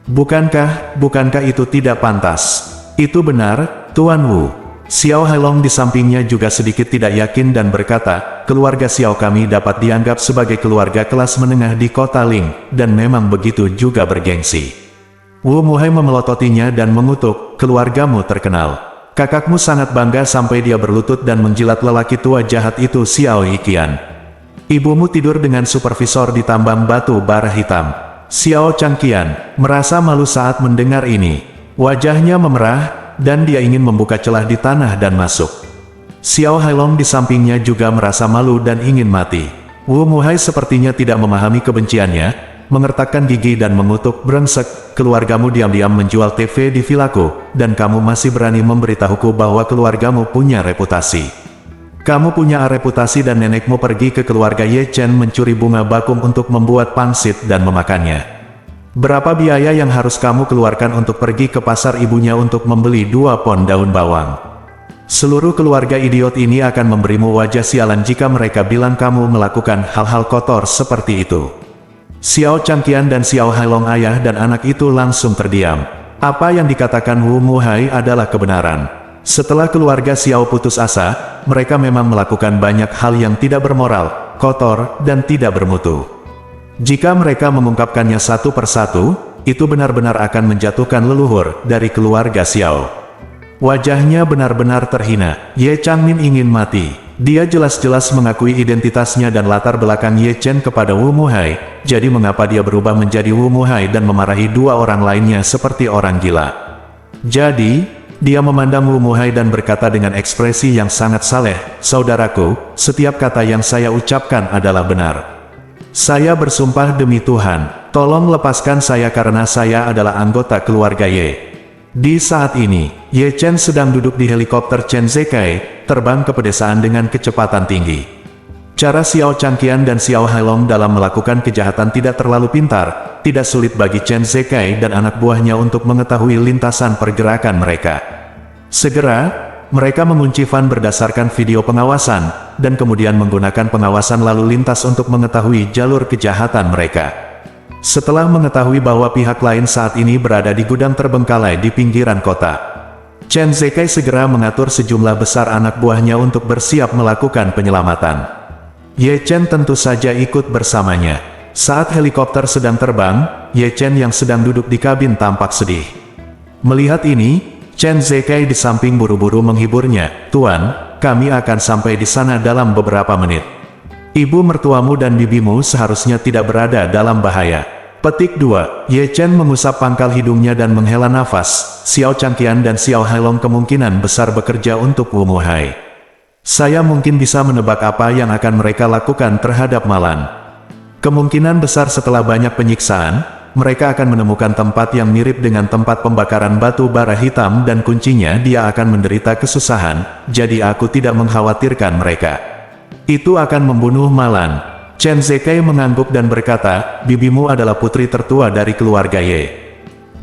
Speaker 2: Bukankah itu tidak pantas? Itu benar, Tuan Wu. Xiao Hailong di sampingnya juga sedikit tidak yakin dan berkata, keluarga Xiao kami dapat dianggap sebagai keluarga kelas menengah di kota Ling, dan memang begitu juga bergengsi. Wu Muhai memelototinya dan mengutuk, keluargamu terkenal. Kakakmu sangat bangga sampai dia berlutut dan menjilat lelaki tua jahat itu Xiao Yiqian. Ibumu tidur dengan supervisor di tambang batu bara hitam. Xiao Changqian merasa malu saat mendengar ini. Wajahnya memerah, dan dia ingin membuka celah di tanah dan masuk. Xiao Hailong di sampingnya juga merasa malu dan ingin mati. Wu Muhai sepertinya tidak memahami kebenciannya, mengertakkan gigi dan mengutuk, brengsek, keluargamu diam-diam menjual TV di vilaku, dan kamu masih berani memberitahuku bahwa keluargamu punya reputasi. Kamu punya reputasi dan nenekmu pergi ke keluarga Ye Chen mencuri bunga bakung untuk membuat pangsit dan memakannya. Berapa biaya yang harus kamu keluarkan untuk pergi ke pasar ibunya untuk membeli 2 pon daun bawang? Seluruh keluarga idiot ini akan memberimu wajah sialan jika mereka bilang kamu melakukan hal-hal kotor seperti itu. Xiao Changqian dan Xiao Hailong ayah dan anak itu langsung terdiam. Apa yang dikatakan Wu Muhai adalah kebenaran. Setelah keluarga Xiao putus asa, mereka memang melakukan banyak hal yang tidak bermoral, kotor, dan tidak bermutu. Jika mereka mengungkapkannya satu persatu, itu benar-benar akan menjatuhkan leluhur dari keluarga Xiao. Wajahnya benar-benar terhina. Ye Changmin ingin mati. Dia jelas-jelas mengakui identitasnya dan latar belakang Ye Chen kepada Wu Muhai, jadi mengapa dia berubah menjadi Wu Muhai dan memarahi 2 orang lainnya seperti orang gila? Jadi, dia memandang Wu Muhai dan berkata dengan ekspresi yang sangat saleh, saudaraku, setiap kata yang saya ucapkan adalah benar. Saya bersumpah demi Tuhan, tolong lepaskan saya karena saya adalah anggota keluarga Ye. Di saat ini, Ye Chen sedang duduk di helikopter Chen Zekai, terbang ke pedesaan dengan kecepatan tinggi. Cara Xiao Changqian dan Xiao Hailong dalam melakukan kejahatan tidak terlalu pintar, tidak sulit bagi Chen Zekai dan anak buahnya untuk mengetahui lintasan pergerakan mereka. Segera, mereka mengunci van berdasarkan video pengawasan, dan kemudian menggunakan pengawasan lalu lintas untuk mengetahui jalur kejahatan mereka. Setelah mengetahui bahwa pihak lain saat ini berada di gudang terbengkalai di pinggiran kota, Chen Zekai segera mengatur sejumlah besar anak buahnya untuk bersiap melakukan penyelamatan. Ye Chen tentu saja ikut bersamanya. Saat helikopter sedang terbang, Ye Chen yang sedang duduk di kabin tampak sedih. Melihat ini, Chen Zekai di samping buru-buru menghiburnya, Tuan, kami akan sampai di sana dalam beberapa menit. Ibu mertuamu dan bibimu seharusnya tidak berada dalam bahaya. Petik 2. Ye Chen mengusap pangkal hidungnya dan menghela nafas. Xiao Changqian dan Xiao Hailong kemungkinan besar bekerja untuk Wu Muhai. Saya mungkin bisa menebak apa yang akan mereka lakukan terhadap Malan. Kemungkinan besar setelah banyak penyiksaan, mereka akan menemukan tempat yang mirip dengan tempat pembakaran batu bara hitam dan kuncinya dia akan menderita kesusahan, jadi aku tidak mengkhawatirkan mereka. Itu akan membunuh Malan. Chen Zekai mengangguk dan berkata, bibimu adalah putri tertua dari keluarga Ye.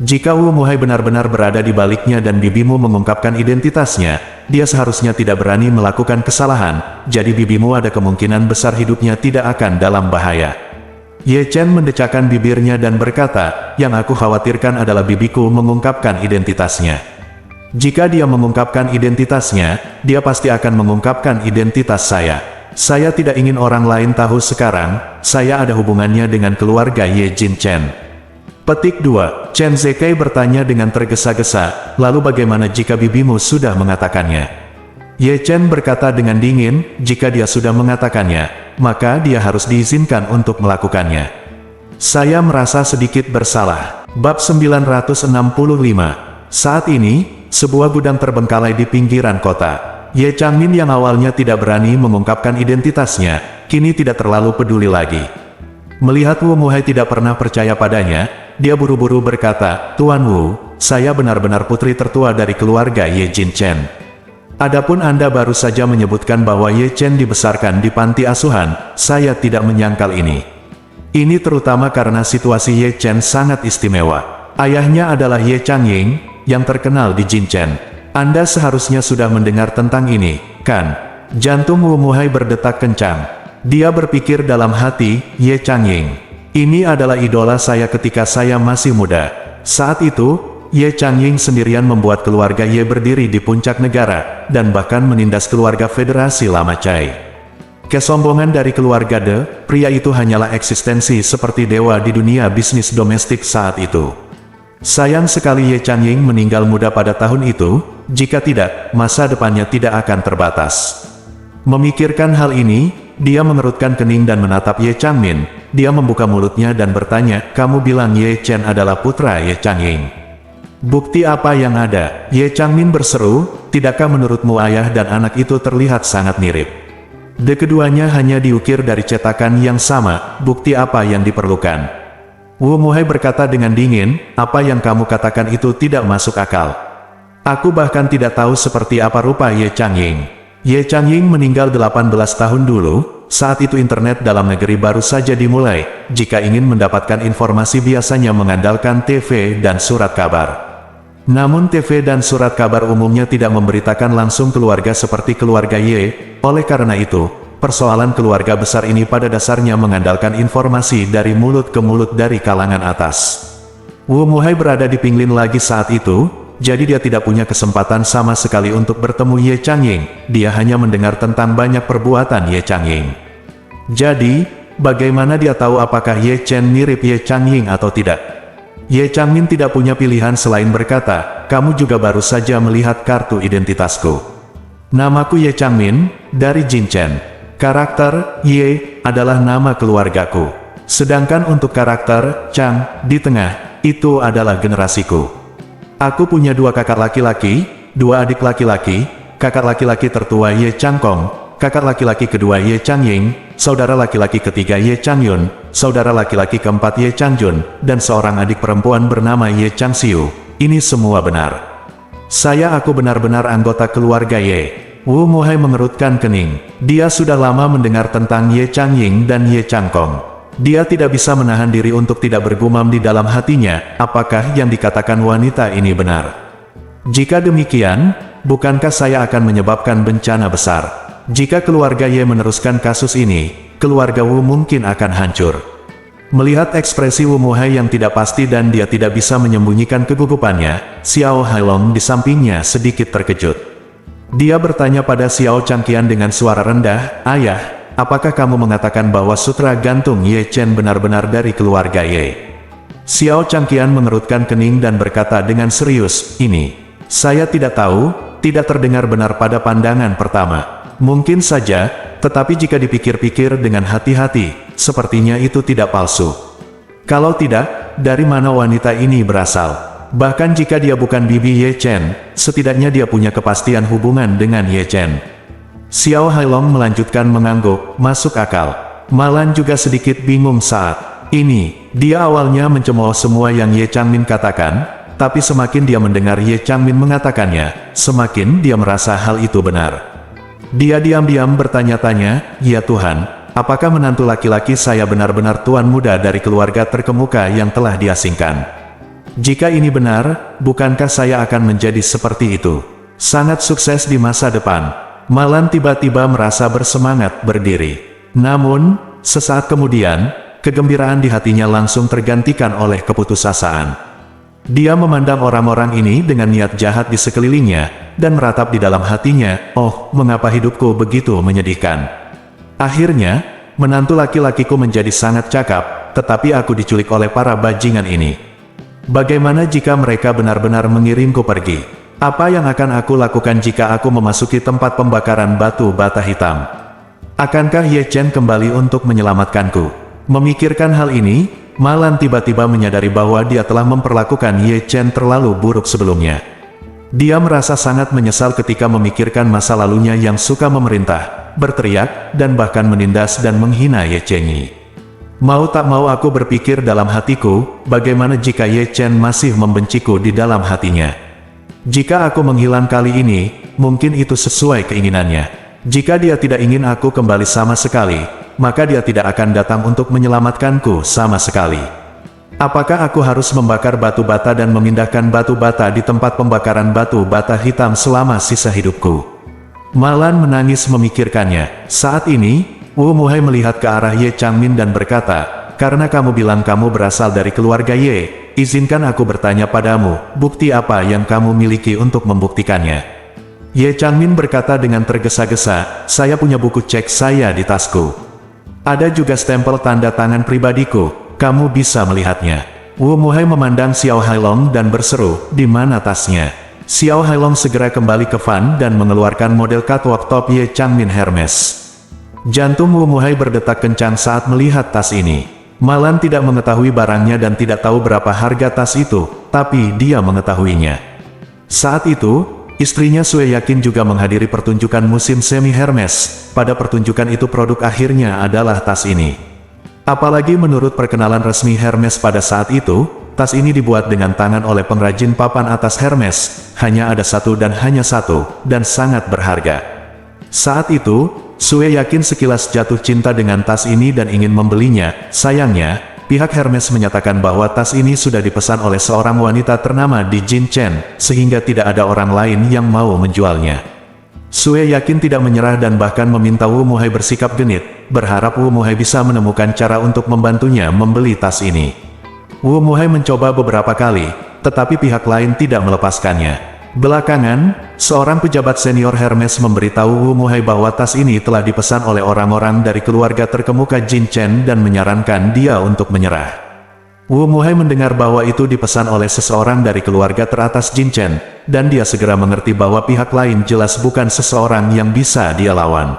Speaker 2: Jika Wu Muhai benar-benar berada di baliknya dan bibimu mengungkapkan identitasnya, dia seharusnya tidak berani melakukan kesalahan, jadi bibimu ada kemungkinan besar hidupnya tidak akan dalam bahaya. Ye Chen mendecakkan bibirnya dan berkata, yang aku khawatirkan adalah bibiku mengungkapkan identitasnya. Jika dia mengungkapkan identitasnya, dia pasti akan mengungkapkan identitas saya. Saya tidak ingin orang lain tahu sekarang, saya ada hubungannya dengan keluarga Ye Jin Chen. Petik 2. Chen Zekai bertanya dengan tergesa-gesa, lalu bagaimana jika bibimu sudah mengatakannya? Ye Chen berkata dengan dingin, jika dia sudah mengatakannya, maka dia harus diizinkan untuk melakukannya. Saya merasa sedikit bersalah. Bab 965. Saat ini, sebuah gudang terbengkalai di pinggiran kota. Ye Changmin yang awalnya tidak berani mengungkapkan identitasnya, kini tidak terlalu peduli lagi. Melihat Wu Muhai tidak pernah percaya padanya, dia buru-buru berkata, "Tuan Wu, saya benar-benar putri tertua dari keluarga Ye Jin Chen. Adapun Anda baru saja menyebutkan bahwa Ye Chen dibesarkan di panti asuhan, saya tidak menyangkal ini. Ini terutama karena situasi Ye Chen sangat istimewa. Ayahnya adalah Ye Changying, yang terkenal di Jin Chen. Anda seharusnya sudah mendengar tentang ini, kan?" Jantung Wu Muhai berdetak kencang. Dia berpikir dalam hati, Ye Changying. Ini adalah idola saya ketika saya masih muda. Saat itu, Ye Changying sendirian membuat keluarga Ye berdiri di puncak negara, dan bahkan menindas keluarga Federasi Lama Cai. Kesombongan dari keluarga De, pria itu hanyalah eksistensi seperti dewa di dunia bisnis domestik saat itu. Sayang sekali Ye Changying meninggal muda pada tahun itu, jika tidak, masa depannya tidak akan terbatas. Memikirkan hal ini, dia mengerutkan kening dan menatap Ye Changmin. Dia membuka mulutnya dan bertanya, "Kamu bilang Ye Chen adalah putra Ye Changying. Bukti apa yang ada?" Ye Changmin berseru, "Tidakkah menurutmu ayah dan anak itu terlihat sangat mirip? Keduanya hanya diukir dari cetakan yang sama, bukti apa yang diperlukan?" Wu Muhai berkata dengan dingin, "Apa yang kamu katakan itu tidak masuk akal. Aku bahkan tidak tahu seperti apa rupa Ye Changying. Ye Changying meninggal 18 tahun dulu, saat itu internet dalam negeri baru saja dimulai. Jika ingin mendapatkan informasi biasanya mengandalkan TV dan surat kabar. Namun TV dan surat kabar umumnya tidak memberitakan langsung keluarga seperti keluarga Ye. Oleh karena itu, persoalan keluarga besar ini pada dasarnya mengandalkan informasi dari mulut ke mulut dari kalangan atas." Wu Muhai berada di Pinglin lagi saat itu, jadi dia tidak punya kesempatan sama sekali untuk bertemu Ye Changying. Dia hanya mendengar tentang banyak perbuatan Ye Changying. Jadi, bagaimana dia tahu apakah Ye Chen mirip Ye Changying atau tidak? Ye Changmin tidak punya pilihan selain berkata, "Kamu juga baru saja melihat kartu identitasku. Namaku Ye Changmin, dari Jin Chen. Karakter Ye adalah nama keluargaku. Sedangkan untuk karakter Chang di tengah, itu adalah generasiku. Aku punya 2 kakak laki-laki, 2 adik laki-laki, kakak laki-laki tertua Ye Changkong, kakak laki-laki kedua Ye Changying, saudara laki-laki ketiga Ye Changyun, saudara laki-laki keempat Ye Changjun, dan seorang adik perempuan bernama Ye Changxiu. Ini semua benar. Aku benar-benar anggota keluarga Ye." Wu Muhai mengerutkan kening. Dia sudah lama mendengar tentang Ye Changying dan Ye Changkong. Dia tidak bisa menahan diri untuk tidak bergumam di dalam hatinya, apakah yang dikatakan wanita ini benar? Jika demikian, bukankah saya akan menyebabkan bencana besar? Jika keluarga Ye meneruskan kasus ini, keluarga Wu mungkin akan hancur. Melihat ekspresi Wu Muhai yang tidak pasti dan dia tidak bisa menyembunyikan kegugupannya, Xiao Hailong di sampingnya sedikit terkejut. Dia bertanya pada Xiao Changqian dengan suara rendah, "Ayah, apakah kamu mengatakan bahwa sutra gantung Ye Chen benar-benar dari keluarga Ye?" Xiao Changqian mengerutkan kening dan berkata dengan serius, "Ini, saya tidak tahu, tidak terdengar benar pada pandangan pertama. Mungkin saja, tetapi jika dipikir-pikir dengan hati-hati, sepertinya itu tidak palsu. Kalau tidak, dari mana wanita ini berasal? Bahkan jika dia bukan bibi Ye Chen, setidaknya dia punya kepastian hubungan dengan Ye Chen." Xiao Hailong melanjutkan mengangguk, "Masuk akal." Malan juga sedikit bingung saat ini. Dia awalnya mencemooh semua yang Ye Changmin katakan, tapi semakin dia mendengar Ye Changmin mengatakannya, semakin dia merasa hal itu benar. Dia diam-diam bertanya-tanya, "Ya Tuhan, apakah menantu laki-laki saya benar-benar tuan muda dari keluarga terkemuka yang telah diasingkan? Jika ini benar, bukankah saya akan menjadi seperti itu? Sangat sukses di masa depan." Malan tiba-tiba merasa bersemangat berdiri. Namun, sesaat kemudian, kegembiraan di hatinya langsung tergantikan oleh keputusasaan. Dia memandang orang-orang ini dengan niat jahat di sekelilingnya, dan meratap di dalam hatinya, "Oh, mengapa hidupku begitu menyedihkan? Akhirnya, menantu laki-lakiku menjadi sangat cakap, tetapi aku diculik oleh para bajingan ini. Bagaimana jika mereka benar-benar mengirimku pergi? Apa yang akan aku lakukan jika aku memasuki tempat pembakaran batu bata hitam? Akankah Ye Chen kembali untuk menyelamatkanku?" Memikirkan hal ini, Malan tiba-tiba menyadari bahwa dia telah memperlakukan Ye Chen terlalu buruk sebelumnya. Dia merasa sangat menyesal ketika memikirkan masa lalunya yang suka memerintah, berteriak, dan bahkan menindas dan menghina Ye Chen. Mau tak mau aku berpikir dalam hatiku, bagaimana jika Ye Chen masih membenciku di dalam hatinya. Jika aku menghilang kali ini, mungkin itu sesuai keinginannya. Jika dia tidak ingin aku kembali sama sekali, maka dia tidak akan datang untuk menyelamatkanku sama sekali. Apakah aku harus membakar batu bata dan memindahkan batu bata di tempat pembakaran batu bata hitam selama sisa hidupku? Malan menangis memikirkannya. Saat ini, Wu Muhai melihat ke arah Ye Changmin dan berkata, "Karena kamu bilang kamu berasal dari keluarga Ye, izinkan aku bertanya padamu, bukti apa yang kamu miliki untuk membuktikannya?" Ye Changmin berkata dengan tergesa-gesa, "Saya punya buku cek saya di tasku. Ada juga stempel tanda tangan pribadiku, kamu bisa melihatnya." Wu Muhai memandang Xiao Hailong dan berseru, "Di mana tasnya?" Xiao Hailong segera kembali ke Fan dan mengeluarkan model catwalk top Ye Changmin Hermes. Jantung Wu Muhai berdetak kencang saat melihat tas ini. Malan tidak mengetahui barangnya dan tidak tahu berapa harga tas itu, tapi dia mengetahuinya. Saat itu, istrinya Sue Yakin juga menghadiri pertunjukan musim semi Hermes. Pada pertunjukan itu produk akhirnya adalah tas ini. Apalagi menurut perkenalan resmi Hermes pada saat itu, tas ini dibuat dengan tangan oleh pengrajin papan atas Hermes, hanya ada satu dan sangat berharga. Saat itu, Sue Yakin sekilas jatuh cinta dengan tas ini dan ingin membelinya. Sayangnya, pihak Hermes menyatakan bahwa tas ini sudah dipesan oleh seorang wanita ternama di Jin Chen, sehingga tidak ada orang lain yang mau menjualnya. Sue Yakin tidak menyerah dan bahkan meminta Wu Muhai bersikap genit, berharap Wu Muhai bisa menemukan cara untuk membantunya membeli tas ini. Wu Muhai mencoba beberapa kali, tetapi pihak lain tidak melepaskannya. Belakangan, seorang pejabat senior Hermes memberitahu Wu Muhai bahwa tas ini telah dipesan oleh orang-orang dari keluarga terkemuka Jin Chen dan menyarankan dia untuk menyerah. Wu Muhai mendengar bahwa itu dipesan oleh seseorang dari keluarga teratas Jin Chen, dan dia segera mengerti bahwa pihak lain jelas bukan seseorang yang bisa dia lawan.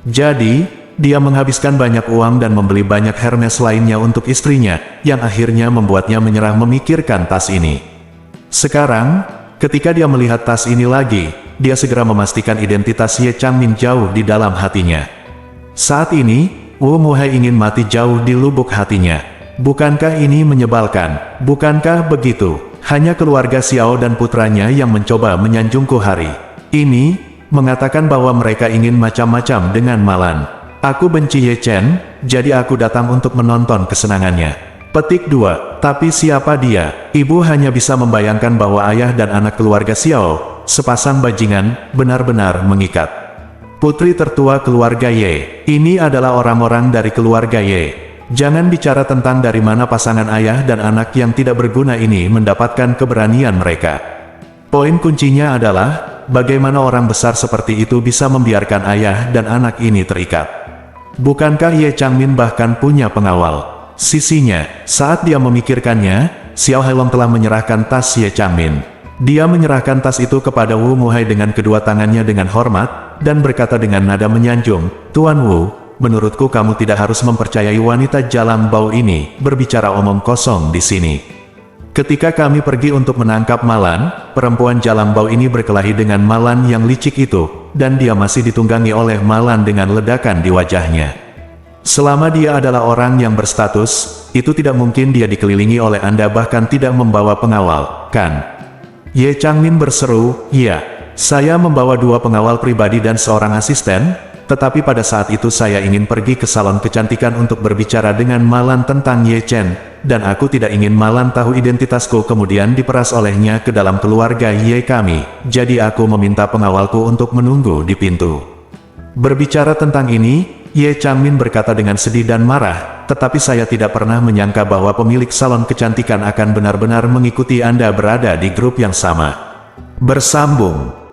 Speaker 2: Jadi, dia menghabiskan banyak uang dan membeli banyak Hermes lainnya untuk istrinya, yang akhirnya membuatnya menyerah memikirkan tas ini. Sekarang, ketika dia melihat tas ini lagi, dia segera memastikan identitas Ye Changmin jauh di dalam hatinya. Saat ini, Wu Muhai ingin mati jauh di lubuk hatinya. Bukankah ini menyebalkan? Bukankah begitu? Hanya keluarga Xiao dan putranya yang mencoba menyanjungku hari ini, mengatakan bahwa mereka ingin macam-macam dengan Malan. Aku benci Ye Chen, jadi aku datang untuk menonton kesenangannya. Petik 2. Tapi siapa dia? Ibu hanya bisa membayangkan bahwa ayah dan anak keluarga Xiao, sepasang bajingan, benar-benar mengikat. Putri tertua keluarga Ye. Ini adalah orang-orang dari keluarga Ye. Jangan bicara tentang dari mana pasangan ayah dan anak yang tidak berguna ini mendapatkan keberanian mereka. Poin kuncinya adalah, bagaimana orang besar seperti itu bisa membiarkan ayah dan anak ini terikat. Bukankah Ye Changmin bahkan punya pengawal? Sisinya, saat dia memikirkannya, Xiao Hailong telah menyerahkan tas Ye Changmin. Dia menyerahkan tas itu kepada Wu Muhai dengan kedua tangannya dengan hormat, dan berkata dengan nada menyanjung, "Tuan Wu, menurutku kamu tidak harus mempercayai wanita jalang bau ini, berbicara omong kosong di sini. Ketika kami pergi untuk menangkap Malan, perempuan jalang bau ini berkelahi dengan Malan yang licik itu, dan dia masih ditunggangi oleh Malan dengan ledakan di wajahnya. Selama dia adalah orang yang berstatus, itu tidak mungkin dia dikelilingi oleh Anda bahkan tidak membawa pengawal, kan?" Ye Changmin berseru, "Iya, saya membawa 2 pengawal pribadi dan seorang asisten, tetapi pada saat itu saya ingin pergi ke salon kecantikan untuk berbicara dengan Malan tentang Ye Chen, dan aku tidak ingin Malan tahu identitasku kemudian diperas olehnya ke dalam keluarga Ye kami, jadi aku meminta pengawalku untuk menunggu di pintu." Berbicara tentang ini, Ye Changmin berkata dengan sedih dan marah, "Tetapi saya tidak pernah menyangka bahwa pemilik salon kecantikan akan benar-benar mengikuti Anda berada di grup yang sama." Bersambung.